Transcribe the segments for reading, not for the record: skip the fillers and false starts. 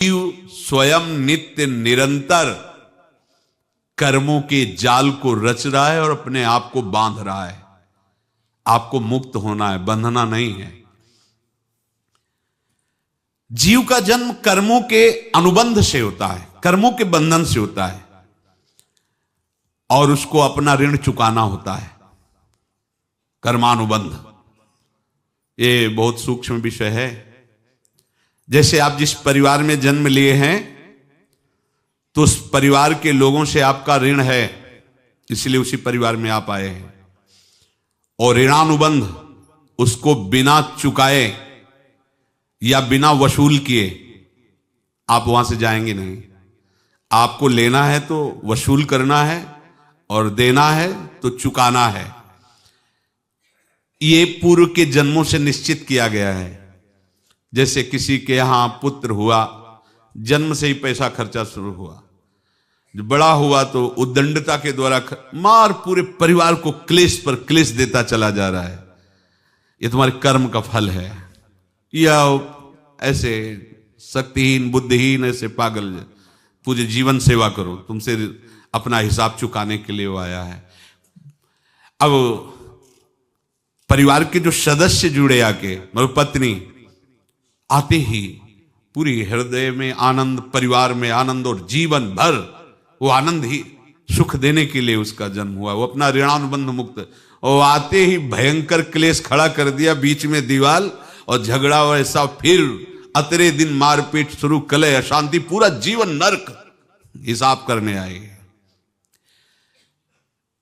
जीव स्वयं नित्य निरंतर कर्मों के जाल को रच रहा है और अपने आप को बांध रहा है। आपको मुक्त होना है, बंधना नहीं है। जीव का जन्म कर्मों के अनुबंध से होता है, कर्मों के बंधन से होता है, और उसको अपना ऋण चुकाना होता है। कर्मानुबंध ये बहुत सूक्ष्म विषय है। जैसे आप जिस परिवार में जन्म लिए हैं तो उस परिवार के लोगों से आपका ऋण है, इसलिए उसी परिवार में आप आए हैं। और ऋणानुबंध उसको बिना चुकाए या बिना वसूल किए आप वहां से जाएंगे नहीं। आपको लेना है तो वसूल करना है और देना है तो चुकाना है। ये पूर्व के जन्मों से निश्चित किया गया है। जैसे किसी के यहां पुत्र हुआ, जन्म से ही पैसा खर्चा शुरू हुआ, जो बड़ा हुआ तो उद्दंडता के द्वारा मार पूरे परिवार को क्लेश पर क्लेश देता चला जा रहा है। ये तुम्हारे कर्म का फल है। या ऐसे शक्तिहीन बुद्धिहीन ऐसे पागल पूरे जीवन सेवा करो, तुमसे अपना हिसाब चुकाने के लिए वो आया है। अब परिवार के जो सदस्य जुड़े आके, मतलब पत्नी आते ही पूरी हृदय में आनंद, परिवार में आनंद, और जीवन भर वो आनंद ही सुख देने के लिए उसका जन्म हुआ। वो अपना ऋणानुबंध मुक्त, और आते ही भयंकर क्लेश खड़ा कर दिया, बीच में दीवाल और झगड़ा वैसा, फिर अतरे दिन मारपीट शुरू, कलह अशांति, पूरा जीवन नरक हिसाब करने आए।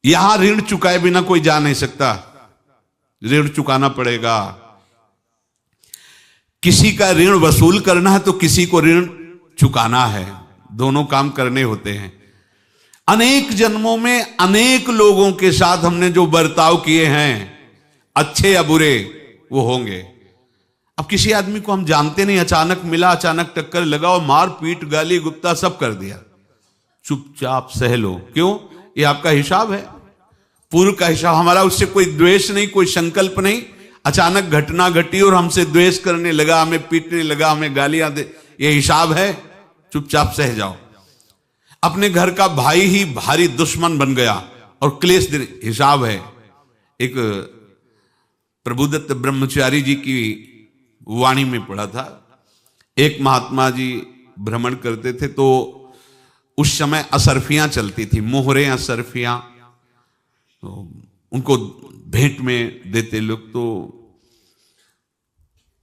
यहां ऋण चुकाए बिना कोई जा नहीं सकता, ऋण चुकाना पड़ेगा। किसी का ऋण वसूल करना है तो किसी को ऋण चुकाना है, दोनों काम करने होते हैं। अनेक जन्मों में अनेक लोगों के साथ हमने जो बर्ताव किए हैं, अच्छे या बुरे, वो होंगे। अब किसी आदमी को हम जानते नहीं, अचानक मिला, अचानक टक्कर लगा और मार पीट गाली गुप्ता सब कर दिया, चुपचाप सह लो। क्यों? ये आपका हिसाब है, पूर्व का हिसाब। हमारा उससे कोई द्वेष नहीं, कोई संकल्प नहीं। अचानक घटना घटी और हमसे द्वेष करने लगा, हमें पीटने लगा, हमें गालियां दे, ये हिसाब है, चुपचाप सह जाओ। अपने घर का भाई ही भारी दुश्मन बन गया और क्लेश दे, हिसाब है। एक प्रभुदत्त ब्रह्मचारी जी की वाणी में पढ़ा था, एक महात्मा जी भ्रमण करते थे तो उस समय असरफियां चलती थी, मोहरे असरफियां, तो उनको भेंट में देते लोग। तो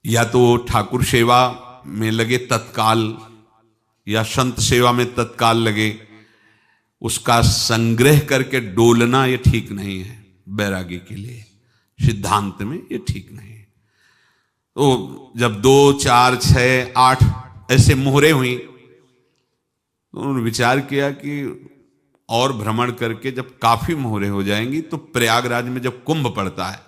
या तो ठाकुर सेवा में लगे तत्काल, या संत सेवा में तत्काल लगे, उसका संग्रह करके डोलना ये ठीक नहीं है। बैरागी के लिए सिद्धांत में ये ठीक नहीं है। तो जब 2, 4, 6, 8 ऐसे मोहरे हुई तो उन्होंने विचार किया कि और भ्रमण करके जब काफी मोहरे हो जाएंगी तो प्रयागराज में जब कुंभ पड़ता है,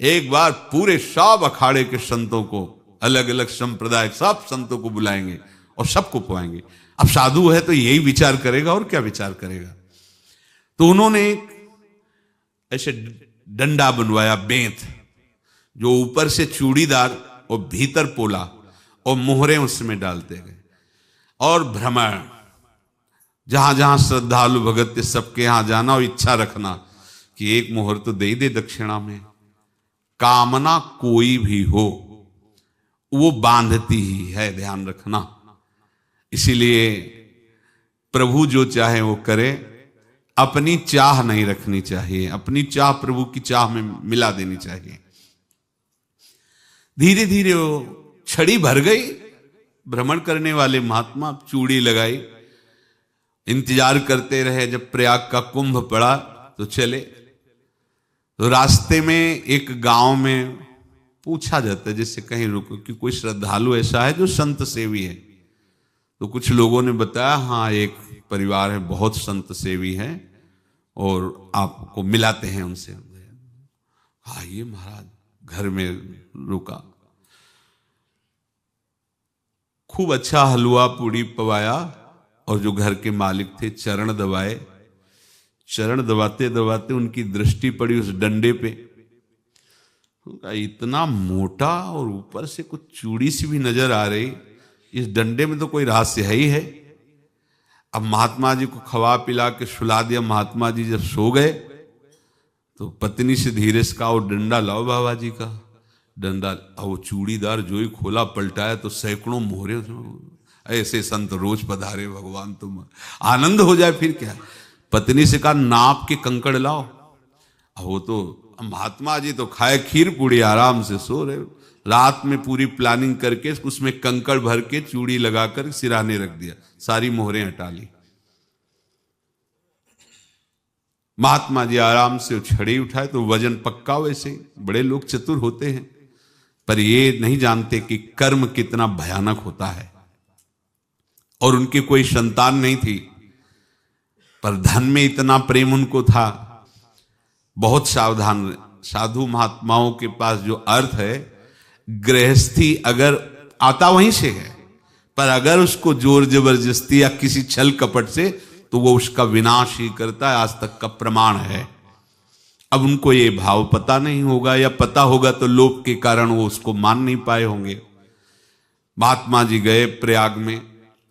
एक बार पूरे सब अखाड़े के संतों को, अलग अलग संप्रदाय सब संतों को बुलाएंगे और सबको पुआएंगे। अब साधु है तो यही विचार करेगा, और क्या विचार करेगा। तो उन्होंने एक ऐसे डंडा बनवाया, बेंत, जो ऊपर से चूड़ीदार और भीतर पोला, और मोहरे उसमें डालते गए। और भ्रमण, जहां जहां श्रद्धालु भगत थे सबके यहां जाना और इच्छा रखना कि एक मोहर तो दे दे दक्षिणा में। कामना कोई भी हो वो बांधती ही है, ध्यान रखना। इसीलिए प्रभु जो चाहे वो करे, अपनी चाह नहीं रखनी चाहिए, अपनी चाह प्रभु की चाह में मिला देनी चाहिए। धीरे धीरे वो छड़ी भर गई। भ्रमण करने वाले महात्मा चूड़ी लगाई, इंतजार करते रहे। जब प्रयाग का कुंभ पड़ा तो चले। तो रास्ते में एक गांव में पूछा जाता है, जैसे कहीं रुको कि कोई श्रद्धालु ऐसा है जो संत सेवी है। तो कुछ लोगों ने बताया, हाँ एक परिवार है बहुत संत सेवी है और आपको मिलाते हैं उनसे। आइए महाराज, घर में रुका, खूब अच्छा हलवा पूड़ी पवाया, और जो घर के मालिक थे चरण दबाए। चरण दबाते दबाते उनकी दृष्टि पड़ी उस डंडे पे। इतना मोटा और ऊपर से कुछ चूड़ी सी भी नजर आ रही। इस डंडे में तो कोई रहस्य है ही है। अब महात्मा जी को खवा पिला के सुला दिया। महात्मा जी जब सो गए तो पत्नी से धीरे से कहा, वो डंडा लाओ बाबा जी का। डंडा, वो चूड़ीदार जो ही खोला पलटाया तो सैकड़ों मोहरे। ऐसे संत रोज पधारे भगवान, तुम आनंद हो जाए फिर क्या। पत्नी से कहा, नाप के कंकड़ लाओ। वो तो महात्मा जी तो खाए खीर पूड़ी, आराम से सो रहे। रात में पूरी प्लानिंग करके उसमें कंकड़ भर के चूड़ी लगाकर सिराने रख दिया, सारी मोहरें हटा ली। महात्मा जी आराम से छड़ी उठाए तो वजन पक्का। वैसे बड़े लोग चतुर होते हैं, पर ये नहीं जानते कि कर्म कितना भयानक होता है। और उनकी कोई संतान नहीं थी, पर धन में इतना प्रेम उनको था। बहुत सावधान। साधु महात्माओं के पास जो अर्थ है, गृहस्थी अगर आता वहीं से है, पर अगर उसको जोर जबरदस्ती या किसी छल कपट से, तो वो उसका विनाश ही करता है। आज तक का प्रमाण है। अब उनको ये भाव पता नहीं होगा, या पता होगा तो लोभ के कारण वो उसको मान नहीं पाए होंगे। महात्मा जी गए प्रयाग में,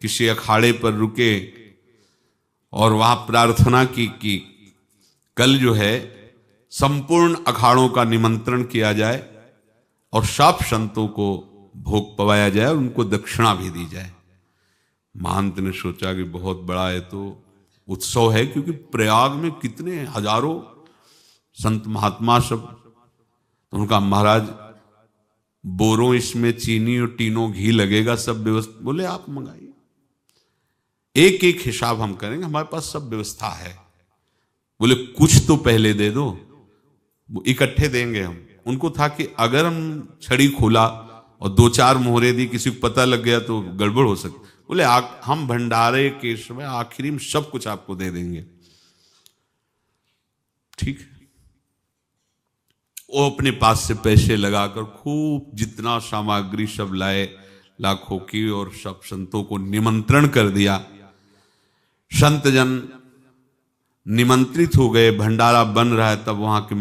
किसी अखाड़े पर रुके और वहां प्रार्थना की कि कल जो है संपूर्ण अखाड़ों का निमंत्रण किया जाए और सब संतों को भोग पवाया जाए, उनको दक्षिणा भी दी जाए। महंत ने सोचा कि बहुत बड़ा है तो उत्सव है, क्योंकि प्रयाग में कितने हजारों संत महात्मा सब। तो उनका, महाराज बोरों इसमें चीनी और टीनों घी लगेगा, सब व्यवस्था। बोले आप मंगाइए, एक एक हिसाब हम करेंगे, हमारे पास सब व्यवस्था है। बोले कुछ तो पहले दे दो, वो इकट्ठे देंगे हम। उनको था कि अगर हम छड़ी खोला और दो चार मोहरे दी, किसी को पता लग गया तो गड़बड़ हो सकती। बोले हम भंडारे के समय आखिरी में सब कुछ आपको दे देंगे। ठीक है। वो अपने पास से पैसे लगाकर खूब जितना सामग्री सब लाए, लाखों की, और सब संतों को निमंत्रण कर दिया। संत जन निमंत्रित हो गए, भंडारा बन रहा है। तब वहां के